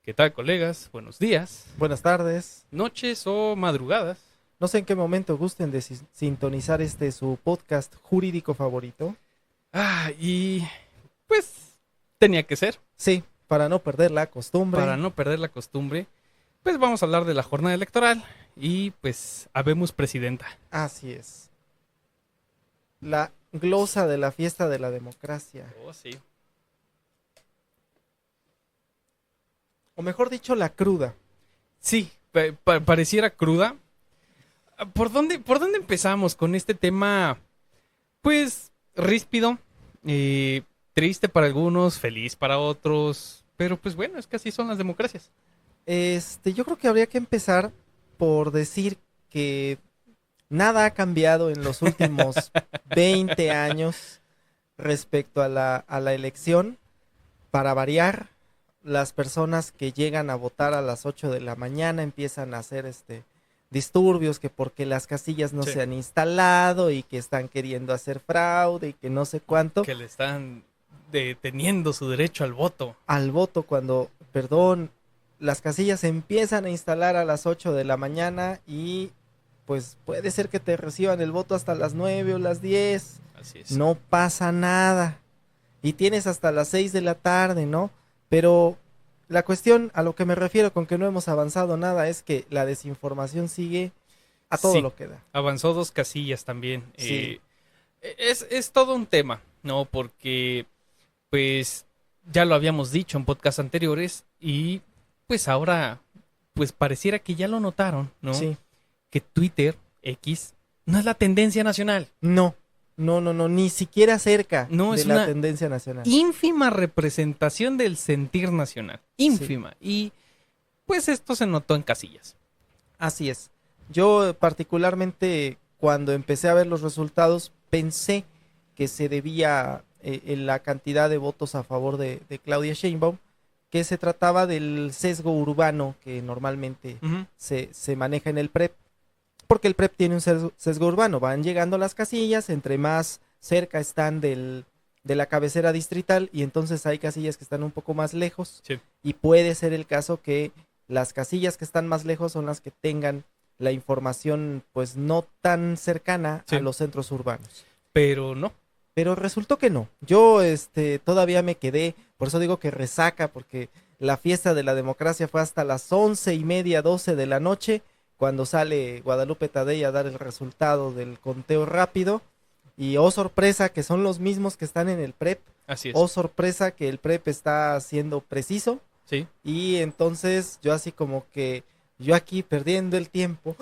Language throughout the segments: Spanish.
¿Qué tal, colegas? Buenos días, Buenas tardes. noches o madrugadas. No sé en qué momento gusten de sintonizar su podcast jurídico favorito. Y pues tenía que ser, Sí, para no perder la costumbre. para no perder la costumbre, pues vamos a hablar de la jornada electoral y pues habemos presidenta. Así es. La glosa de la fiesta de la democracia. Oh, sí. O mejor dicho, la cruda. Sí, pareciera cruda. ¿Por dónde empezamos con este tema? Pues ríspido, triste para algunos, feliz para otros, pero pues bueno, es que así son las democracias. Yo creo que habría que empezar por decir que nada ha cambiado en los últimos 20 años respecto a la elección. Para variar, las personas que llegan a votar a las 8 de la mañana empiezan a hacer disturbios, que porque las casillas no Sí. se han instalado y que están queriendo hacer fraude y que no sé cuánto Que le están deteniendo su derecho al voto. al voto cuando, perdón, las casillas se empiezan a instalar a las 8 de la mañana y pues puede ser que te reciban el voto hasta las 9 o las 10. Así es. No pasa nada. Y tienes hasta las 6 de la tarde, ¿no? Pero la cuestión a lo que me refiero con que no hemos avanzado nada es que la desinformación sigue a todo Sí, lo que da. avanzó 2 casillas también. Sí, Es todo un tema, ¿no? Porque, pues, ya lo habíamos dicho en podcasts anteriores y, pues, ahora, pues, pareciera que ya lo notaron, ¿no? sí. Que Twitter, X, no es la tendencia nacional. No, no, no, no, ni siquiera cerca No, de es la una tendencia nacional. ínfima representación del sentir nacional. Sí, Ínfima. Y, pues, esto se notó en casillas. así es. Yo particularmente cuando empecé a ver los resultados pensé que se debía en la cantidad de votos a favor de Claudia Sheinbaum, que se trataba del sesgo urbano que normalmente Ujú. se maneja en el PREP, porque el PREP tiene un sesgo urbano, van llegando las casillas, entre más cerca están de la cabecera distrital y entonces hay casillas que están un poco más lejos Sí. y puede ser el caso que las casillas que están más lejos son las que tengan la información pues no tan cercana a Sí. los centros urbanos. Pero no. Pero resultó que no. Yo todavía me quedé, por eso digo que resaca, porque la fiesta de la democracia fue hasta las 11:30, 12 de la noche, cuando sale Guadalupe Tadei a dar el resultado del conteo rápido. Y oh sorpresa, que son los mismos que están en el PREP. Así es. Oh sorpresa, que el PREP está siendo preciso. Sí. Y entonces yo así como que, yo aquí perdiendo el tiempo.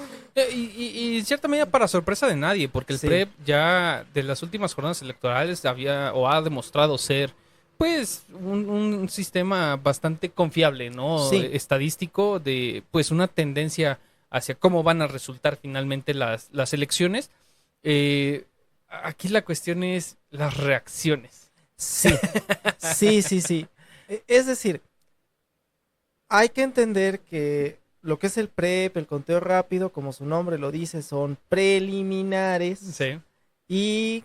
Y en cierta medida para sorpresa de nadie, porque el Sí, PREP ya de las últimas jornadas electorales había o ha demostrado ser pues un sistema bastante confiable, ¿no? sí, Estadístico de pues una tendencia hacia cómo van a resultar finalmente las elecciones. Aquí la cuestión es las reacciones. sí, sí, sí, sí. Es decir, hay que entender que lo que es el PREP, el conteo rápido, como su nombre lo dice, son preliminares. Sí, Y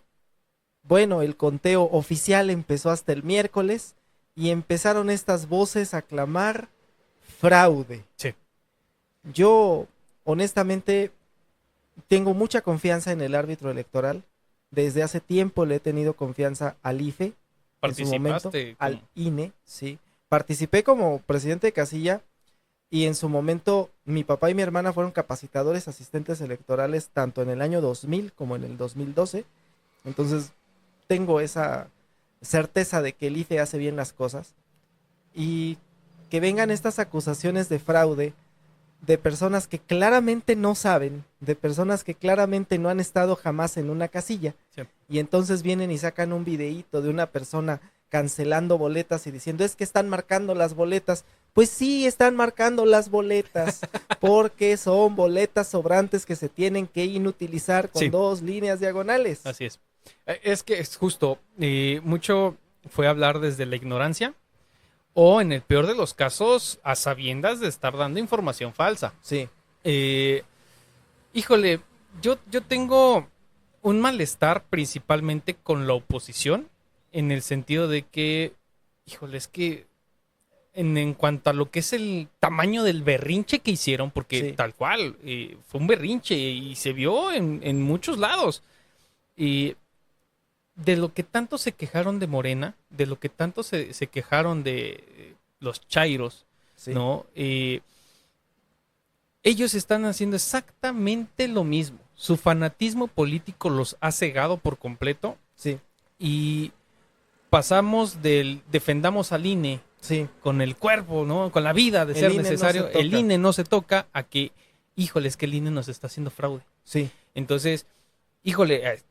bueno, el conteo oficial empezó hasta el miércoles y empezaron estas voces a clamar fraude. sí. Yo, honestamente, tengo mucha confianza en el árbitro electoral. Desde hace tiempo le he tenido confianza al IFE, en su momento, Participaste al como... INE, sí. Participé como presidente de casilla y en su momento mi papá y mi hermana fueron capacitadores asistentes electorales tanto en el año 2000 como en el 2012. Entonces tengo esa certeza de que el IFE hace bien las cosas y que vengan estas acusaciones de fraude de personas que claramente no saben, de personas que claramente no han estado jamás en una casilla, Sí. y entonces vienen y sacan un videíto de una persona cancelando boletas y diciendo es que están marcando las boletas. Pues sí, están marcando las boletas, porque son boletas sobrantes que se tienen que inutilizar con Sí. 2 líneas diagonales. Así es. Es que es justo, mucho fue hablar desde la ignorancia o en el peor de los casos a sabiendas de estar dando información falsa. Sí, Eh, Híjole, yo tengo un malestar principalmente con la oposición en el sentido de que, híjole, es que en cuanto a lo que es el tamaño del berrinche que hicieron, porque Sí. tal cual, fue un berrinche y se vio en muchos lados. Y de lo que tanto se quejaron de Morena, de lo que tanto se quejaron de los chairos, Sí. ¿no? Ellos están haciendo exactamente lo mismo. Su fanatismo político los ha cegado por completo Sí. y pasamos del defendamos al INE Sí. con el cuerpo, ¿no? Con la vida de El ser INE no necesario. se El toca. INE no se toca a que, híjole, es que el INE nos está haciendo fraude. Sí. Entonces, híjole,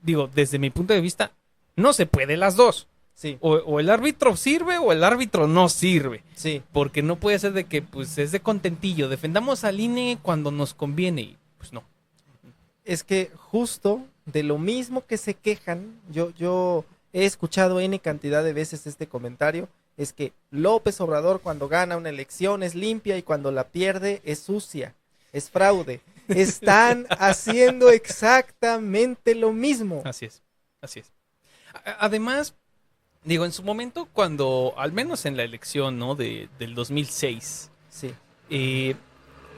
digo, desde mi punto de vista, no se puede las dos. Sí. O el árbitro sirve o el árbitro no sirve. Sí. Porque no puede ser de que, pues, es de contentillo. Defendamos al INE cuando nos conviene. Y, pues, no. Es que justo de lo mismo que se quejan, yo he escuchado N cantidad de veces este comentario, es que López Obrador cuando gana una elección es limpia y cuando la pierde es sucia, es fraude. Están haciendo exactamente lo mismo. Así es. Así es. Además, digo, en su momento, cuando, al menos en la elección, ¿no? Del 2006, Sí,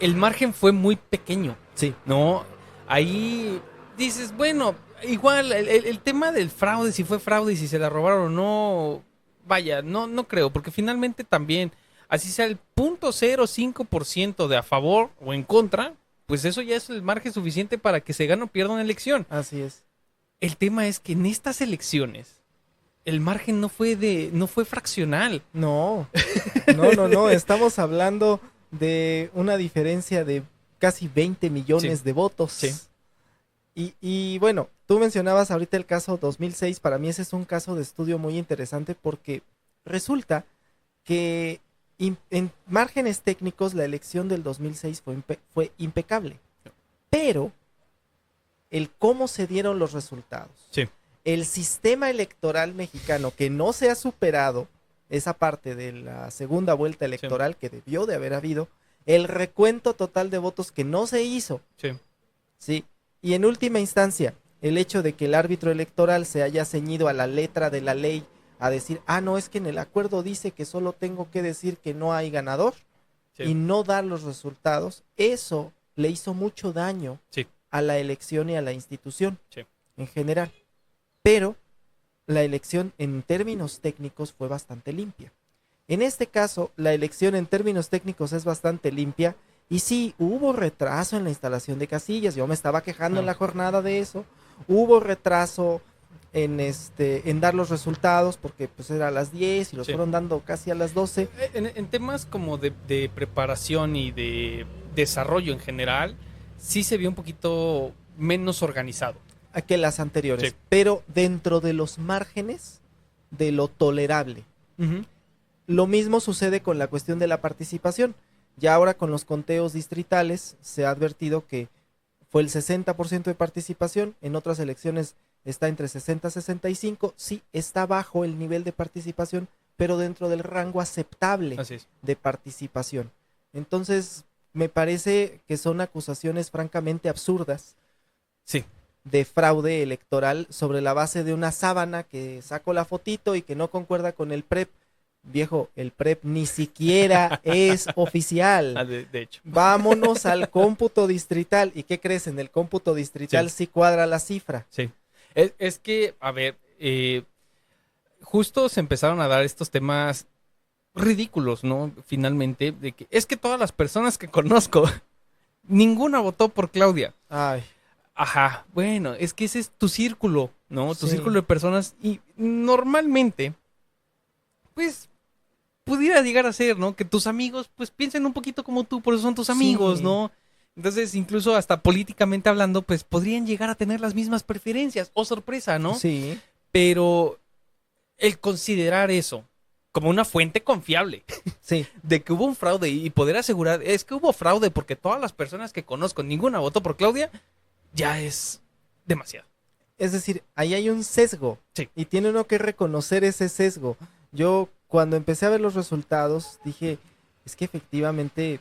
el margen fue muy pequeño, sí, ¿no? Ahí dices, bueno, igual el tema del fraude, si fue fraude y si se la robaron o no, vaya, no creo, porque finalmente también, así sea el 0.05% de a favor o en contra, pues eso ya es el margen suficiente para que se gane o pierda una elección. así es. El tema es que en estas elecciones el margen no fue fraccional. No, no, estamos hablando de una diferencia de casi 20 millones Sí. de votos. Sí. Y bueno, tú mencionabas ahorita el caso 2006, para mí ese es un caso de estudio muy interesante porque resulta que en márgenes técnicos la elección del 2006 fue impecable, pero el cómo se dieron los resultados, Sí. el sistema electoral mexicano que no se ha superado, esa parte de la segunda vuelta electoral que debió de haber habido, el recuento total de votos que no se hizo, Sí. ¿sí? Y en última instancia, el hecho de que el árbitro electoral se haya ceñido a la letra de la ley a decir, no, es que en el acuerdo dice que solo tengo que decir que no hay ganador Sí. y no dar los resultados, eso le hizo mucho daño Sí. a la elección y a la institución Sí. en general. Pero la elección en términos técnicos fue bastante limpia. En este caso, la elección en términos técnicos es bastante limpia y sí, hubo retraso en la instalación de casillas. Yo me estaba quejando en la jornada de eso. Hubo retraso en dar los resultados porque pues era a las 10 y los Sí. fueron dando casi a las 12. En temas como de preparación y de desarrollo en general, sí se vio un poquito menos organizado. A que las anteriores, Sí. pero dentro de los márgenes de lo tolerable. Lo mismo sucede con la cuestión de la participación. Ya ahora con los conteos distritales se ha advertido que fue el 60% de participación, en otras elecciones está entre 60 y 65, sí está bajo el nivel de participación, pero dentro del rango aceptable Así es. de participación. Entonces, me parece que son acusaciones francamente absurdas Sí. de fraude electoral sobre la base de una sábana que saco la fotito y que no concuerda con el PREP. Viejo, el PREP ni siquiera es oficial. De hecho. Vámonos al cómputo distrital. ¿Y qué crees? En el cómputo distrital sí cuadra la cifra. Sí. Es que, a ver, justo se empezaron a dar estos temas ridículos, ¿no? Finalmente, de que es que todas las personas que conozco, ninguna votó por Claudia. Ay, Ajá, bueno, es que ese es tu círculo, ¿no? Tu Sí. círculo de personas y normalmente, pues, pudiera llegar a ser, ¿no? Que tus amigos, pues, piensen un poquito como tú, por eso son tus amigos, Sí. ¿no? Entonces, incluso hasta políticamente hablando, pues, podrían llegar a tener las mismas preferencias, oh sorpresa, ¿no? sí, Pero el considerar eso como una fuente confiable sí. de que hubo un fraude y poder asegurar, es que hubo fraude porque todas las personas que conozco, ninguna votó por Claudia, ya es demasiado. Es decir, ahí hay un sesgo. Sí. Y tiene uno que reconocer ese sesgo. Yo, cuando empecé a ver los resultados, dije, es que efectivamente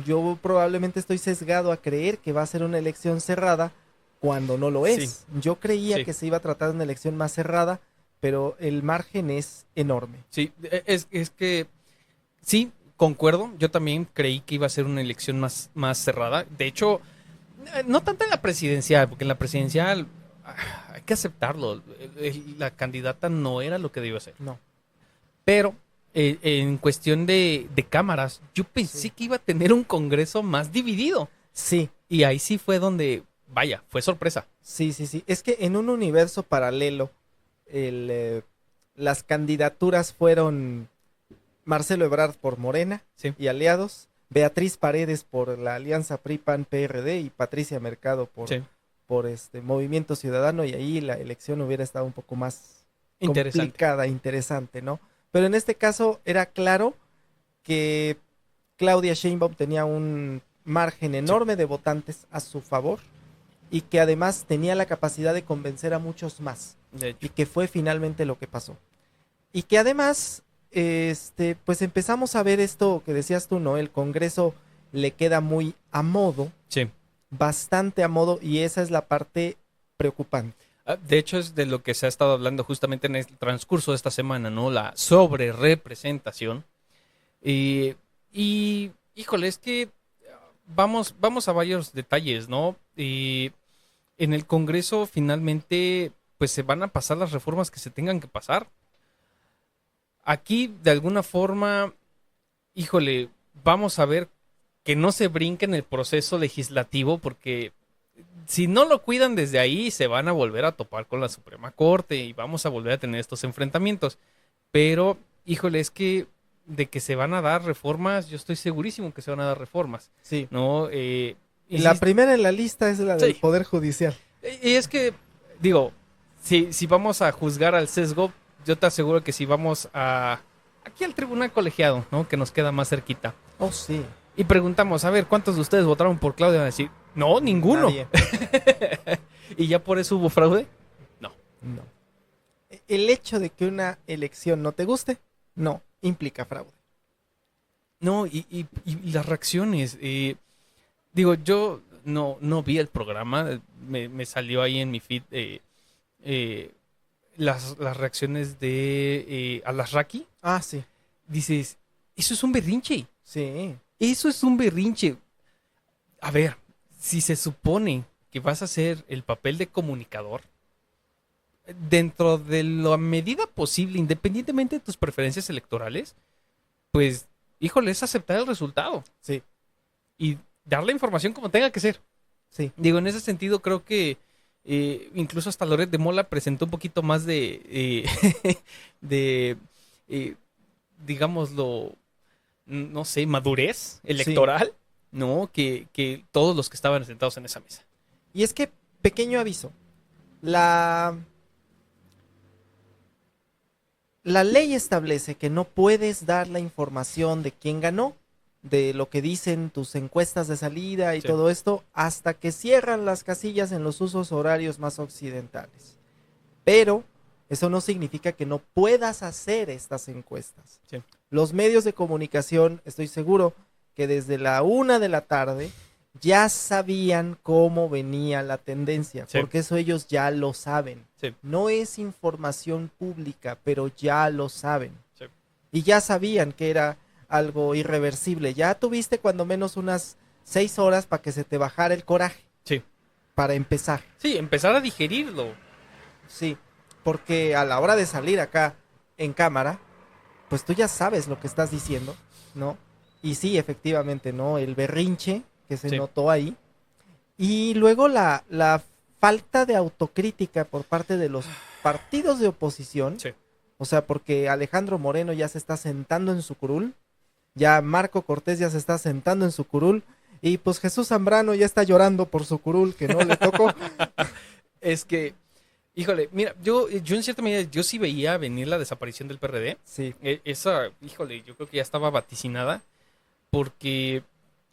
yo probablemente estoy sesgado a creer que va a ser una elección cerrada cuando no lo es. Sí. Yo creía Sí. que se iba a tratar de una elección más cerrada, pero el margen es enorme. Sí, es que Sí, concuerdo. Yo también creí que iba a ser una elección más cerrada. De hecho, no tanto en la presidencial, porque en la presidencial hay que aceptarlo. La candidata no era lo que debió ser. No. Pero en cuestión de cámaras, yo pensé Sí. que iba a tener un Congreso más dividido. Sí, Y ahí sí fue donde, vaya, fue sorpresa. sí, sí, sí. Es que en un universo paralelo, el, eh, las candidaturas fueron Marcelo Ebrard por Morena Sí, y aliados, Beatriz Paredes por la alianza PRI-PAN-PRD y Patricia Mercado sí. por Movimiento Ciudadano, y ahí la elección hubiera estado un poco más Interesante. complicada, interesante, ¿no? Pero en este caso era claro que Claudia Sheinbaum tenía un margen enorme de votantes a su favor y que además tenía la capacidad de convencer a muchos más, De y hecho. que fue finalmente lo que pasó. Y que además, pues empezamos a ver esto que decías tú, ¿no? El Congreso le queda muy a modo, Sí. bastante a modo, y esa es la parte preocupante. De hecho, es de lo que se ha estado hablando justamente en el transcurso de esta semana, ¿no? La sobrerepresentación. Híjole, es que vamos a varios detalles, ¿no? En el Congreso finalmente, pues se van a pasar las reformas que se tengan que pasar. Aquí, de alguna forma, híjole, vamos a ver que no se brinque en el proceso legislativo, porque si no lo cuidan desde ahí, se van a volver a topar con la Suprema Corte y vamos a volver a tener estos enfrentamientos. Pero, híjole, es que de que se van a dar reformas, yo estoy segurísimo que se van a dar reformas, Sí. ¿no? Y la primera en la lista es la del Sí. Poder Judicial. Y es que, digo, si vamos a juzgar al sesgo, yo te aseguro que si vamos aquí al tribunal colegiado, ¿no? Que nos queda más cerquita. Oh, sí. Y preguntamos, a ver, ¿cuántos de ustedes votaron por Claudia? Van a decir, no, ninguno. Nadie. ¿Y ya por eso hubo fraude? No. No. El hecho de que una elección no te guste, no, implica fraude. No, y las reacciones. Digo, yo no vi el programa, me salió ahí en mi feed las reacciones de Alasraqui. Ah, sí. Dices, eso es un berrinche. Sí. Eso es un berrinche. A ver, si se supone que vas a hacer el papel de comunicador, dentro de la medida posible, independientemente de tus preferencias electorales, pues, híjole, es aceptar el resultado Sí. y dar la información como tenga que ser. Sí. Digo, en ese sentido creo que incluso hasta Loret de Mola presentó un poquito más de eh, digámoslo, no sé, madurez electoral, ¿no? Que todos los que estaban sentados en esa mesa. Y es que, pequeño aviso, la ley establece que no puedes dar la información de quién ganó, de lo que dicen tus encuestas de salida y Sí. todo esto, hasta que cierran las casillas en los usos horarios más occidentales. Pero eso no significa que no puedas hacer estas encuestas. Sí. Los medios de comunicación, estoy seguro que desde la 1 de la tarde ya sabían cómo venía la tendencia, Sí. porque eso ellos ya lo saben. Sí. No es información pública, pero ya lo saben. Sí. Y ya sabían que era algo irreversible. Ya tuviste cuando menos unas 6 horas para que se te bajara el coraje, Sí. para empezar. Sí, empezar a digerirlo. Sí, porque a la hora de salir acá en cámara, pues tú ya sabes lo que estás diciendo, ¿no? Y sí, efectivamente, ¿no? El berrinche que se Sí. notó ahí. Y luego la falta de autocrítica por parte de los partidos de oposición. Sí. O sea, porque Alejandro Moreno ya se está sentando en su curul, ya Marco Cortés ya se está sentando en su curul, y pues Jesús Zambrano ya está llorando por su curul que no le tocó. Es que, híjole, mira, yo en cierta medida, yo sí veía venir la desaparición del PRD. Sí, Esa, híjole, yo creo que ya estaba vaticinada, porque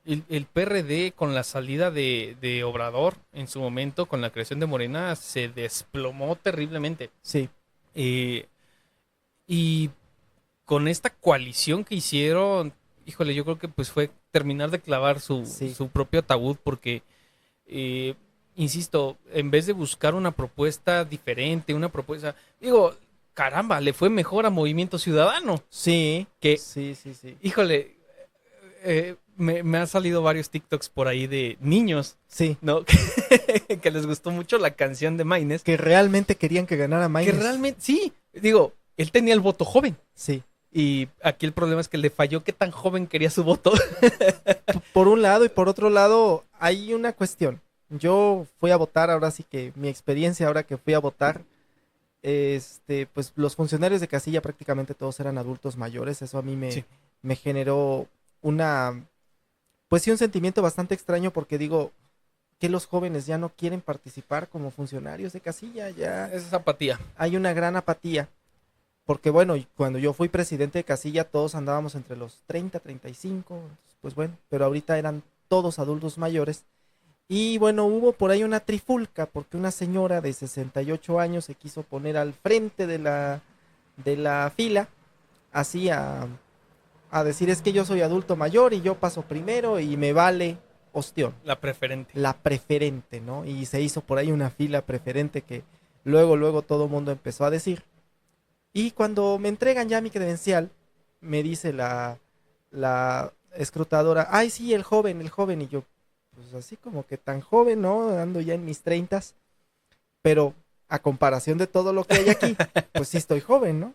el PRD con la salida de Obrador en su momento, con la creación de Morena, se desplomó terriblemente. sí, Y con esta coalición que hicieron, híjole, yo creo que pues fue terminar de clavar Sí. su propio ataúd, porque, insisto, en vez de buscar una propuesta diferente, una propuesta, digo, caramba, le fue mejor a Movimiento Ciudadano. Sí, Que, sí. híjole, me han salido varios TikToks por ahí de niños, Sí, ¿no? Que les gustó mucho la canción de Maines. que realmente querían que ganara Que Maines. realmente, sí, digo, él tenía el voto joven. Sí. Y aquí el problema es que le falló qué tan joven quería su voto. Por un lado y por otro lado, hay una cuestión. Yo fui a votar, ahora sí que mi experiencia ahora que fui a votar, pues los funcionarios de casilla prácticamente todos eran adultos mayores. Eso a mí Sí. me generó pues sí, un sentimiento bastante extraño porque digo que los jóvenes ya no quieren participar como funcionarios de casilla, ya Esa es apatía. hay una gran apatía. Porque bueno, y cuando yo fui presidente de casilla todos andábamos entre los 30, 35, pues bueno, pero ahorita eran todos adultos mayores. Y bueno, hubo por ahí una trifulca porque una señora de 68 años se quiso poner al frente de la fila, así a decir es que yo soy adulto mayor y yo paso primero y me vale ostión, La preferente. la preferente, ¿no? Y se hizo por ahí una fila preferente que luego todo el mundo empezó a decir. Y cuando me entregan ya mi credencial, me dice la escrutadora, ay sí, el joven, y yo, pues así como que tan joven, ¿no? Ando ya en mis 30, pero a comparación de todo lo que hay aquí, pues sí estoy joven, ¿no?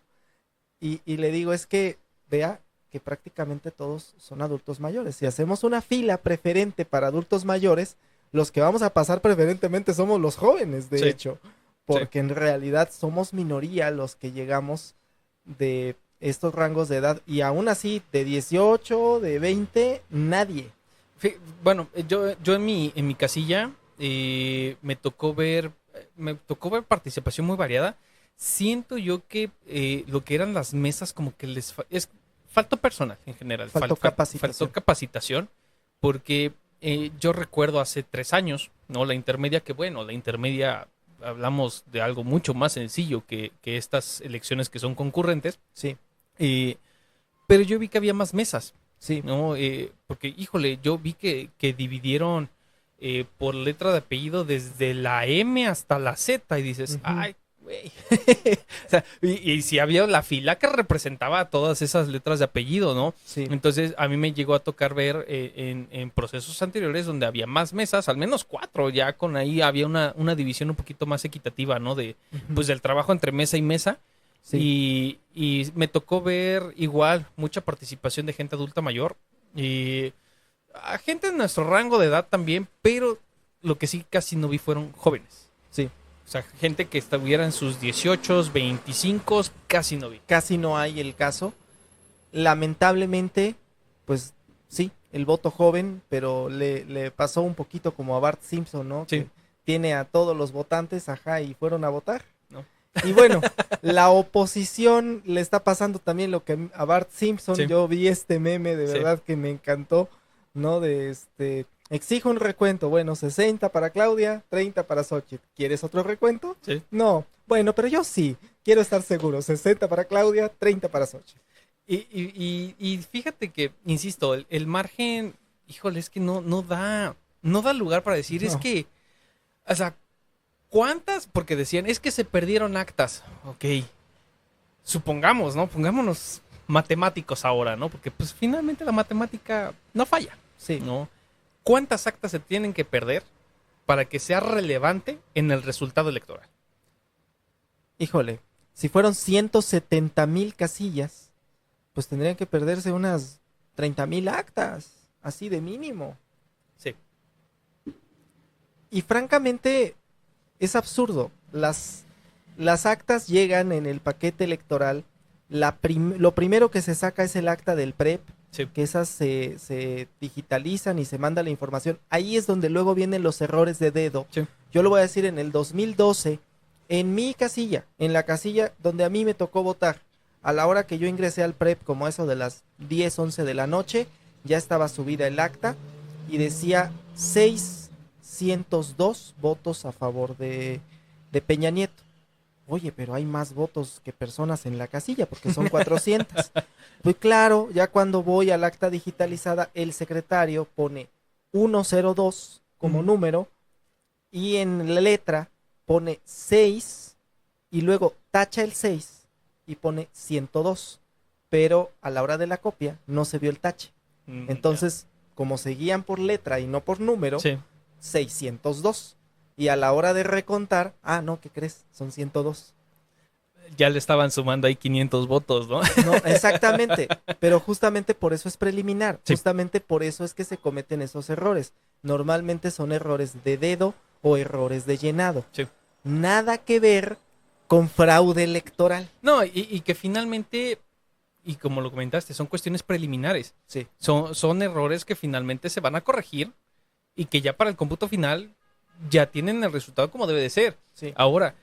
Y le digo, es que vea que prácticamente todos son adultos mayores. Si hacemos una fila preferente para adultos mayores, los que vamos a pasar preferentemente somos los jóvenes, de Sí. hecho, porque en realidad somos minoría los que llegamos de estos rangos de edad y aún así de 18, de 20, nadie. Bueno, yo en mi casilla me tocó ver participación muy variada. Siento yo que lo que eran las mesas como que faltó personal en general. Faltó capacitación. Faltó capacitación porque yo recuerdo hace 3 años, ¿no? La intermedia hablamos de algo mucho más sencillo que estas elecciones que son concurrentes. Sí, Pero yo vi que había más mesas, sí, ¿no? Porque, híjole, yo vi que dividieron por letra de apellido desde la M hasta la Z y dices, Ujú. ay, güey. O sea, y si había la fila que representaba a todas esas letras de apellido, ¿no? sí. Entonces, a mí me llegó a tocar ver en procesos anteriores donde había más mesas, al menos 4, ya con ahí había una división un poquito más equitativa, ¿no? Ujú. Pues del trabajo entre mesa y mesa. Sí. Y me tocó ver igual mucha participación de gente adulta mayor y a gente en nuestro rango de edad también, pero lo que sí casi no vi fueron jóvenes. Sí. O sea, gente que estuviera en sus 18, 25, casi no vi. Casi no hay el caso. Lamentablemente, pues sí, el voto joven, pero le pasó un poquito como a Bart Simpson, ¿no? Sí. Que tiene a todos los votantes, ajá, y fueron a votar. ¿No? Y bueno, la oposición le está pasando también lo que a Bart Simpson. Sí. Yo vi este meme, de Sí. verdad que me encantó, ¿no? Exijo un recuento. Bueno, 60 para Claudia, 30 para Xochitl. ¿Quieres otro recuento? Sí. No. Bueno, pero yo sí, quiero estar seguro. 60 para Claudia, 30 para Xochitl. Y fíjate que, insisto, el margen, híjole, es que no da lugar para decir, No. es que, o sea, ¿cuántas? Porque decían, es que se perdieron actas. Ok, supongamos, ¿no? Pongámonos matemáticos ahora, ¿no? Porque pues finalmente la matemática no falla, Sí. ¿no? ¿Cuántas actas se tienen que perder para que sea relevante en el resultado electoral? Híjole, si fueron 170,000 casillas, pues tendrían que perderse unas 30,000 actas, así de mínimo. Sí. Y francamente, es absurdo. Las actas llegan en el paquete electoral. Lo primero que se saca es el acta del PREP, Sí. que esas se digitalizan y se manda la información. Ahí es donde luego vienen los errores de dedo. Sí. Yo lo voy a decir, en el 2012, en mi casilla, en la casilla donde a mí me tocó votar, a la hora que yo ingresé al PREP, como eso de las 10, 11 de la noche, ya estaba subida el acta y decía 602 votos a favor de Peña Nieto. Oye, pero hay más votos que personas en la casilla porque son 400. Pues claro, ya cuando voy al acta digitalizada, el secretario pone 102 como Ujú. número y en la letra pone 6 y luego tacha el 6 y pone 102, pero a la hora de la copia no se vio el tache. Entonces, como se guían por letra y no por número, Sí. 602. Y a la hora de recontar, no, ¿qué crees? Son 102. Ya le estaban sumando ahí 500 votos, ¿no? No, exactamente, pero justamente por eso es preliminar, Sí. justamente por eso es que se cometen esos errores. Normalmente son errores de dedo o errores de llenado. Sí. Nada que ver con fraude electoral. No, y que finalmente, y como lo comentaste, son cuestiones preliminares. Sí, Son errores que finalmente se van a corregir y que ya para el cómputo final ya tienen el resultado como debe de ser. sí, Ahora,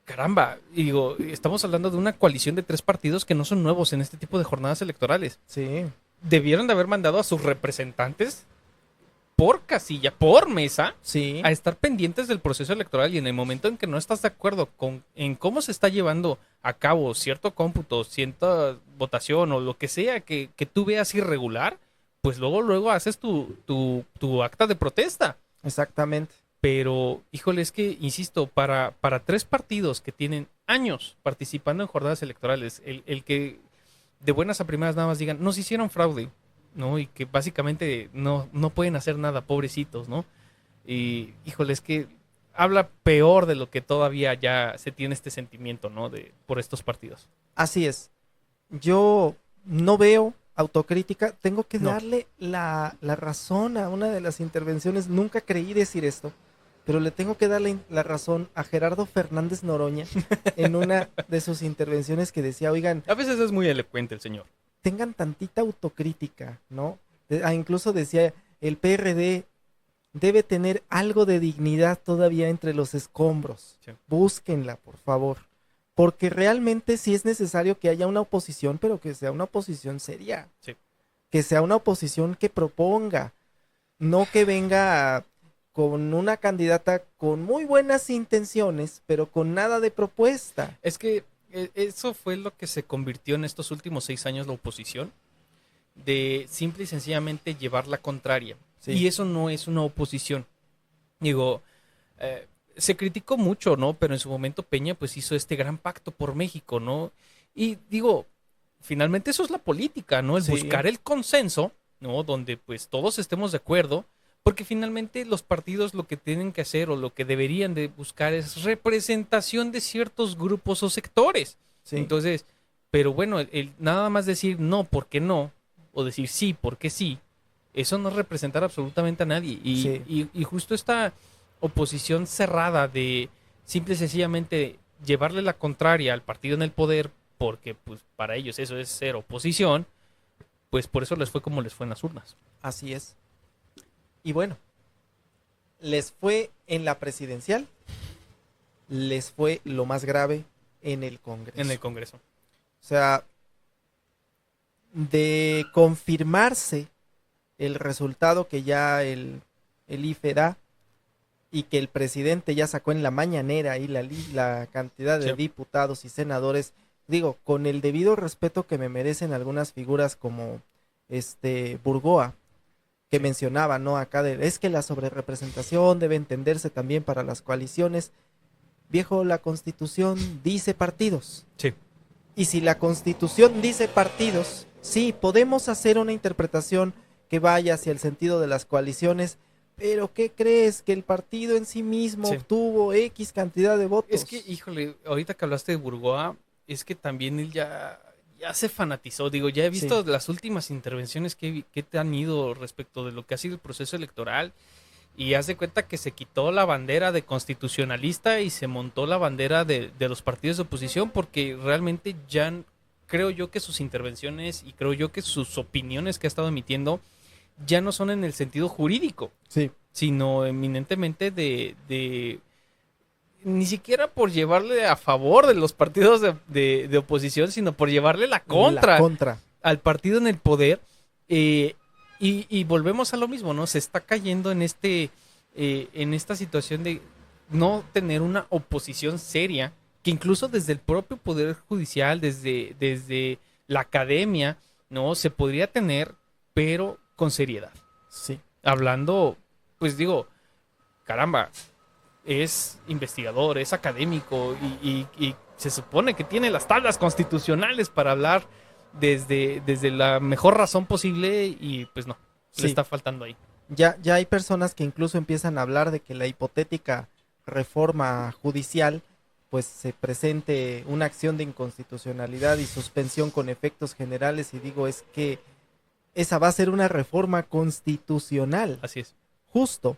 caramba, y digo, estamos hablando de una coalición de 3 partidos que no son nuevos en este tipo de jornadas electorales. sí, Debieron de haber mandado a sus representantes por casilla, por mesa, sí, a estar pendientes del proceso electoral, y en el momento en que no estás de acuerdo en cómo se está llevando a cabo cierto cómputo, cierta votación o lo que sea que tú veas irregular, pues luego haces tu acta de protesta. exactamente. Pero, híjole, es que, insisto, para 3 partidos que tienen años participando en jornadas electorales, el que de buenas a primeras nada más digan, nos hicieron fraude, ¿no? Y que básicamente no pueden hacer nada, pobrecitos, ¿no? Y, híjole, es que habla peor de lo que todavía ya se tiene este sentimiento, ¿no? Por estos partidos. Así es. Yo no veo autocrítica, tengo que No. darle la razón a una de las intervenciones, nunca creí decir esto, pero le tengo que darle la razón a Gerardo Fernández Noroña en una de sus intervenciones que decía, oigan, A veces es muy elocuente el señor. tengan tantita autocrítica, ¿no? Incluso decía, el PRD debe tener algo de dignidad todavía entre los escombros. Sí. Búsquenla, por favor. Porque realmente sí es necesario que haya una oposición, pero que sea una oposición seria. Sí. Que sea una oposición que proponga, no que venga con una candidata con muy buenas intenciones, pero con nada de propuesta. Es que eso fue lo que se convirtió en estos últimos 6 años la oposición, de simple y sencillamente llevar la contraria. Sí. Y eso no es una oposición. Digo, se criticó mucho, ¿no? Pero en su momento Peña pues hizo este gran pacto por México, ¿no? Y digo, finalmente eso es la política, ¿no? El Sí. buscar el consenso, ¿no? Donde pues todos estemos de acuerdo, porque finalmente los partidos lo que tienen que hacer o lo que deberían de buscar es representación de ciertos grupos o sectores. Sí. Entonces, pero bueno, el nada más decir no, ¿por qué no? O decir sí, ¿por qué sí? Eso no es representar absolutamente a nadie. Y, Sí. y justo esta oposición cerrada de simple y sencillamente llevarle la contraria al partido en el poder, porque pues para ellos eso es ser oposición, pues por eso les fue como les fue en las urnas. Así es. Y bueno, les fue en la presidencial, les fue lo más grave en el Congreso. En el Congreso. O sea, de confirmarse el resultado que ya el IFE da y que el presidente ya sacó en la mañanera ahí la cantidad de Sí. diputados y senadores, digo, con el debido respeto que me merecen algunas figuras como Burgoa, que Sí. mencionaba, ¿no? Acá es que la sobrerepresentación debe entenderse también para las coaliciones. Viejo, la Constitución dice partidos. Sí. Y si la Constitución dice partidos, sí, podemos hacer una interpretación que vaya hacia el sentido de las coaliciones, pero ¿qué crees? Que el partido en sí mismo Sí. obtuvo X cantidad de votos. Es que, híjole, ahorita que hablaste de Burgoa, es que también él ya se fanatizó. Digo, ya he visto Sí. las últimas intervenciones que te han ido respecto de lo que ha sido el proceso electoral. Y haz de cuenta que se quitó la bandera de constitucionalista y se montó la bandera de los partidos de oposición, porque realmente ya creo yo que sus intervenciones y creo yo que sus opiniones que ha estado emitiendo ya no son en el sentido jurídico, Sí. sino eminentemente de ni siquiera por llevarle a favor de los partidos de oposición, sino por llevarle la contra La contra. al partido en el poder. Y volvemos a lo mismo, ¿no? Se está cayendo en esta situación de no tener una oposición seria, que incluso desde el propio Poder Judicial, desde la academia, ¿no? Se podría tener, pero con seriedad. Sí. Hablando, pues digo, caramba, es investigador, es académico y se supone que tiene las tablas constitucionales para hablar desde la mejor razón posible y pues no, Sí. le está faltando ahí. Ya hay personas que incluso empiezan a hablar de que la hipotética reforma judicial pues se presente una acción de inconstitucionalidad y suspensión con efectos generales, y digo, es que esa va a ser una reforma constitucional. Así es. Justo,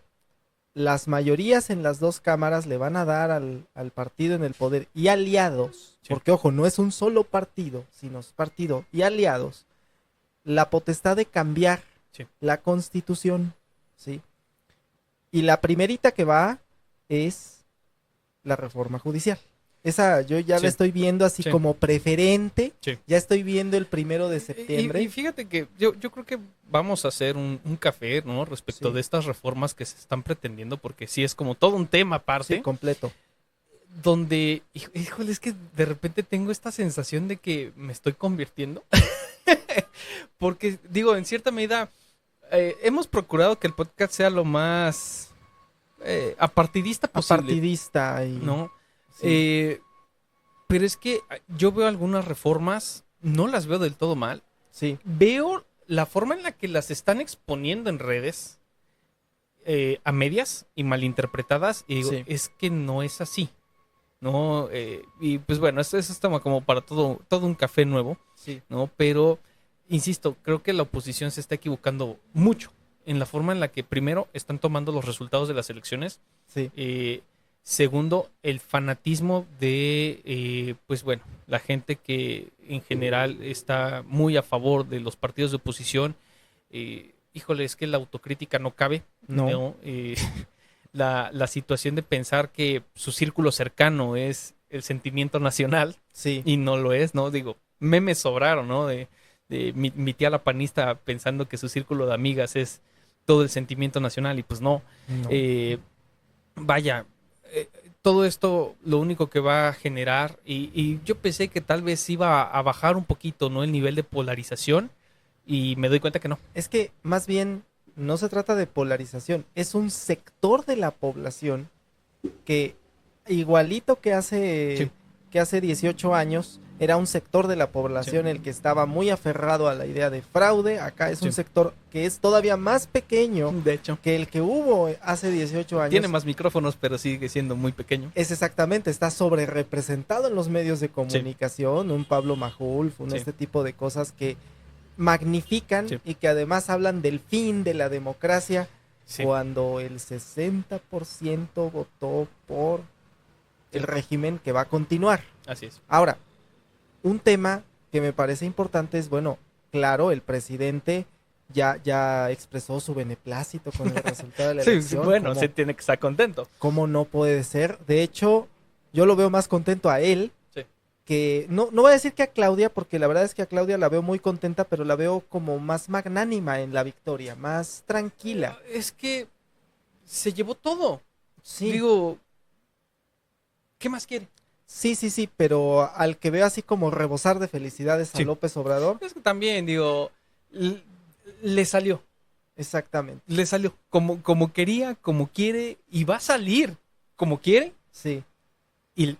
las mayorías en las dos cámaras le van a dar al partido en el poder y aliados, Sí. porque ojo, no es un solo partido, sino es partido y aliados, la potestad de cambiar Sí. la constitución, ¿sí? Y la primerita que va es la reforma judicial. Esa yo ya Sí. la estoy viendo así Sí. como preferente. Sí. Ya estoy viendo el 1 de septiembre. Y fíjate que yo creo que vamos a hacer un café, ¿no? Respecto Sí. de estas reformas que se están pretendiendo, porque sí es como todo un tema aparte, Sí, completo. donde, híjole, es que de repente tengo esta sensación de que me estoy convirtiendo. Porque, digo, en cierta medida, hemos procurado que el podcast sea lo más apartidista posible, Apartidista y... ¿no? Sí. Pero es que yo veo algunas reformas, no las veo del todo mal. Sí, Veo la forma en la que las están exponiendo en redes a medias y malinterpretadas, y digo, Sí. es que no es así, ¿no? Y pues bueno, eso es como para todo un café nuevo, sí, ¿no? Pero, insisto, creo que la oposición se está equivocando mucho en la forma en la que, primero, están tomando los resultados de las elecciones. sí. Segundo, el fanatismo de, pues bueno, la gente que en general está muy a favor de los partidos de oposición. Híjole, es que la autocrítica no cabe, No. La situación de pensar que su círculo cercano es el sentimiento nacional Sí. y no lo es, ¿no? Digo, memes sobraron, ¿no? De mi tía la panista pensando que su círculo de amigas es todo el sentimiento nacional y pues no. No. Vaya, todo esto lo único que va a generar, y yo pensé que tal vez iba a bajar un poquito, ¿no? El nivel de polarización, y me doy cuenta que no. Es que más bien no se trata de polarización, es un sector de la población que igualito que Sí. hace 18 años era un sector de la población Sí. el que estaba muy aferrado a la idea de fraude. Acá es un Sí. sector que es todavía más pequeño De hecho, que el que hubo hace 18 años. tiene más micrófonos, pero sigue siendo muy pequeño. Es exactamente, está sobre representado en los medios de comunicación, un Pablo Majulf, Sí. este tipo de cosas que magnifican Sí. y que además hablan del fin de la democracia, Sí. cuando el 60% votó por el régimen que va a continuar. Así es. Ahora, un tema que me parece importante es, bueno, claro, el presidente ya expresó su beneplácito con el resultado de la Sí, elección. bueno, ¿Cómo- se tiene que estar contento. ¿Cómo no puede ser? De hecho, yo lo veo más contento a él Sí. que, no voy a decir que a Claudia, porque la verdad es que a Claudia la veo muy contenta, pero la veo como más magnánima en la victoria, más tranquila. Es que se llevó todo. Sí, Digo, ¿qué más quiere? sí, pero al que veo así como rebosar de felicidades a Sí. López Obrador, Es que también, digo, le salió. exactamente, Le salió como quería, como quiere, y va a salir como quiere. sí. Y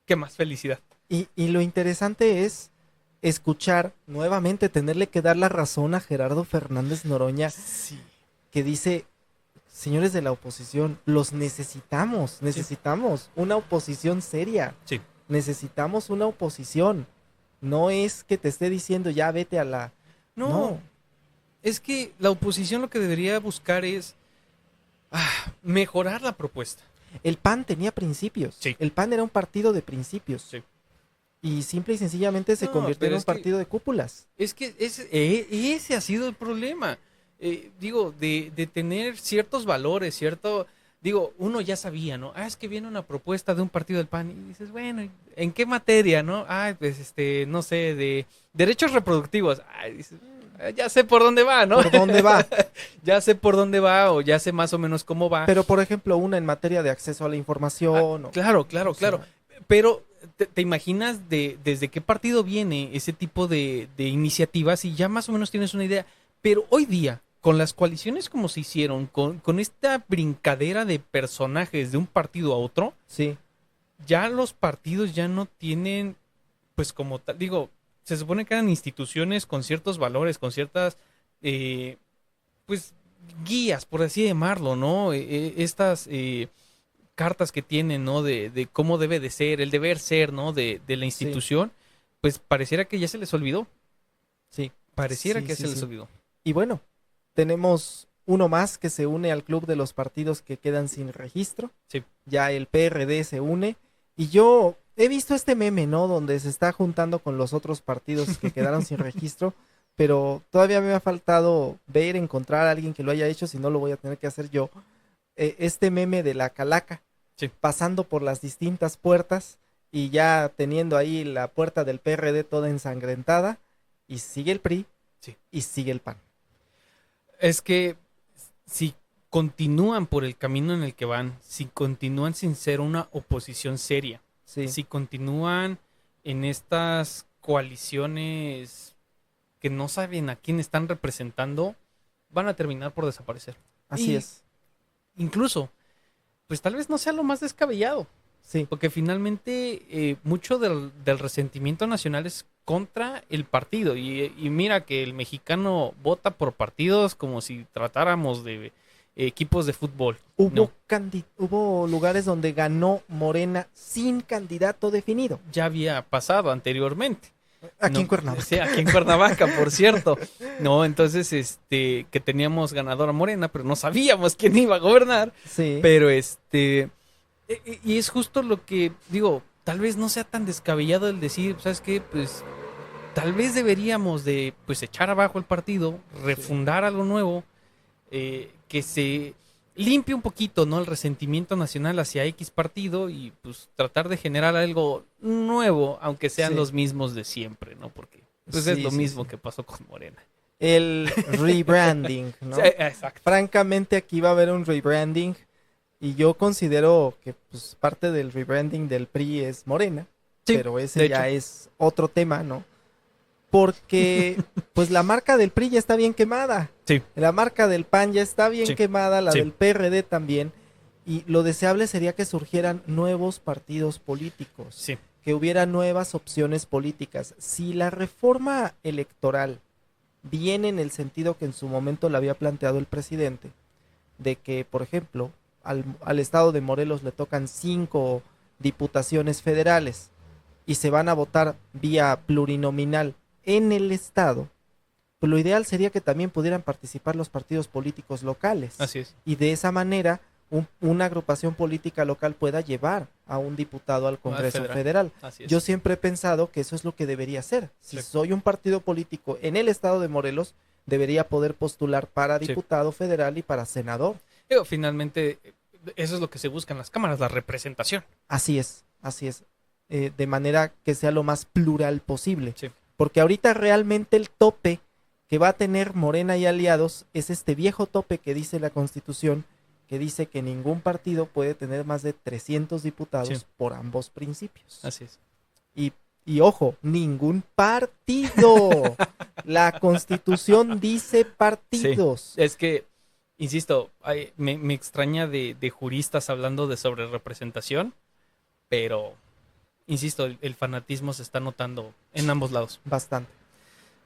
qué más felicidad. Y lo interesante es escuchar nuevamente, tenerle que dar la razón a Gerardo Fernández Noroña, Sí. que dice, señores de la oposición, los necesitamos una oposición seria, Sí. necesitamos una oposición, no es que te esté diciendo ya vete a la... No, es que la oposición lo que debería buscar es mejorar la propuesta. El PAN tenía principios, Sí. el PAN era un partido de principios, Sí. y simple y sencillamente se No, convirtió pero en un es que- partido de cúpulas. Es que ese ha sido el problema. Digo, de tener ciertos valores, digo, uno ya sabía, ¿no? Es que viene una propuesta de un partido del PAN y dices, bueno, ¿en qué materia, no? Pues, no sé, de derechos reproductivos. Dices, ya sé por dónde va, ¿no? ¿Por dónde va? Ya sé por dónde va o ya sé más o menos cómo va. Pero por ejemplo, una en materia de acceso a la información. o- Claro, o sea, Pero, ¿te imaginas desde qué partido viene ese tipo de iniciativas? Y ya más o menos tienes una idea. Pero hoy día, con las coaliciones como se hicieron, con esta brincadera de personajes de un partido a otro, Sí, ya los partidos ya no tienen, pues como tal, digo, se supone que eran instituciones con ciertos valores, con ciertas, pues, guías, por así llamarlo, ¿no? Estas cartas que tienen, ¿no? De cómo debe de ser, el deber ser, ¿no? De la Sí, institución, pues pareciera que ya se les olvidó. sí, Pareciera sí, que sí, se les sí. olvidó. Y bueno, tenemos uno más que se une al club de los partidos que quedan sin registro. Sí. Ya el PRD se une. Y yo he visto este meme, ¿no? Donde se está juntando con los otros partidos que quedaron sin registro. Pero todavía me ha faltado ver, encontrar a alguien que lo haya hecho. Si no, lo voy a tener que hacer yo. Este meme de la calaca. Sí. Pasando por las distintas puertas. Y ya teniendo ahí la puerta del PRD toda ensangrentada. Y sigue el PRI. Sí. Y sigue el PAN. Es que si continúan por el camino en el que van, si continúan sin ser una oposición seria, Sí. si continúan en estas coaliciones que no saben a quién están representando, van a terminar por desaparecer. Así Y es. incluso, pues tal vez no sea lo más descabellado, Sí. porque finalmente mucho del resentimiento nacional es contra el partido. Y mira que el mexicano vota por partidos como si tratáramos de equipos de fútbol. Hubo, No, hubo lugares donde ganó Morena sin candidato definido. ya había pasado anteriormente. Aquí No, en Cuernavaca. Sí, aquí en Cuernavaca, por cierto. No, entonces, que teníamos ganadora Morena, pero no sabíamos quién iba a gobernar. Sí. Pero y es justo lo que digo, tal vez no sea tan descabellado el decir, ¿sabes qué? Pues tal vez deberíamos de pues echar abajo el partido, refundar algo nuevo, que se limpie un poquito, ¿no? El resentimiento nacional hacia X partido y pues tratar de generar algo nuevo, aunque sean Sí. los mismos de siempre, ¿no? Porque pues Sí, es lo sí, mismo sí. que pasó con Morena. El rebranding, ¿no? Sí, exacto. Francamente, aquí va a haber un rebranding. Y yo considero que pues, parte del rebranding del PRI es Morena. Sí, pero ese de ya hecho. es otro tema, ¿no? Porque pues la marca del PRI ya está bien quemada. Sí, La marca del PAN ya está bien Sí. quemada, la Sí. del PRD también. Y lo deseable sería que surgieran nuevos partidos políticos, sí, que hubiera nuevas opciones políticas. Si la reforma electoral viene en el sentido que en su momento le había planteado el presidente, de que, por ejemplo, al estado de Morelos le tocan 5 diputaciones federales y se van a votar vía plurinominal en el estado, pues lo ideal sería que también pudieran participar los partidos políticos locales. así es. Y de esa manera una agrupación política local pueda llevar a un diputado al Congreso Federal. Así es. Yo siempre he pensado que eso es lo que debería ser. Si Sí. soy un partido político en el estado de Morelos, debería poder postular para Sí. diputado federal y para senador. Digo, finalmente, eso es lo que se busca en las cámaras, la representación. Así es, así es. De manera que sea lo más plural posible. Sí. Porque ahorita realmente el tope que va a tener Morena y aliados es este viejo tope que dice la Constitución, que dice que ningún partido puede tener más de 300 diputados Sí. por ambos principios. Así es. Y ojo, ningún partido. La Constitución dice partidos. Es que, insisto, me extraña de juristas hablando de sobre representación, pero, insisto, el fanatismo se está notando en ambos lados. Bastante.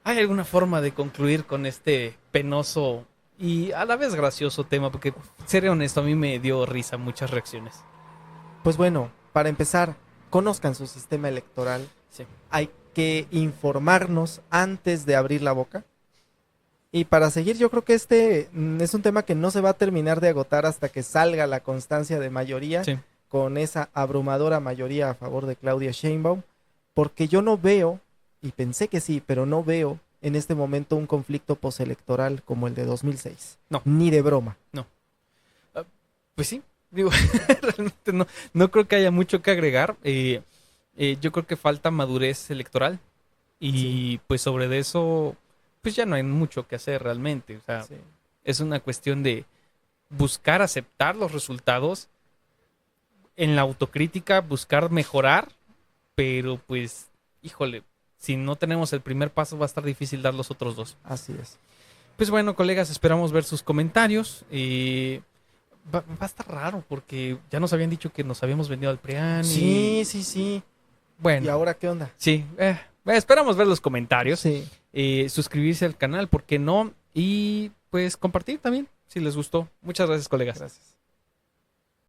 ¿Hay alguna forma de concluir con este penoso y a la vez gracioso tema? Porque, seré honesto, a mí me dio risa muchas reacciones. Pues bueno, para empezar, conozcan su sistema electoral. Sí. Hay que informarnos antes de abrir la boca. Y para seguir, yo creo que este es un tema que no se va a terminar de agotar hasta que salga la constancia de mayoría, Sí. con esa abrumadora mayoría a favor de Claudia Sheinbaum, porque yo no veo, y pensé que sí, pero no veo en este momento un conflicto postelectoral como el de 2006. No. Ni de broma. Pues sí, digo, realmente no creo que haya mucho que agregar. Yo creo que falta madurez electoral y pues sobre de eso pues ya no hay mucho que hacer realmente. O sea, Sí. es una cuestión de buscar aceptar los resultados, en la autocrítica buscar mejorar, pero pues, híjole, si no tenemos el primer paso va a estar difícil dar los otros dos. Así es. Pues bueno, colegas, esperamos ver sus comentarios. va a estar raro porque ya nos habían dicho que nos habíamos vendido al PRIAN. Sí, sí, sí. ¿Y Bueno, ahora qué onda? sí. Esperamos ver los comentarios. Sí. Suscribirse al canal, ¿por qué no? Y pues compartir también, si les gustó. Muchas gracias, colegas. Gracias.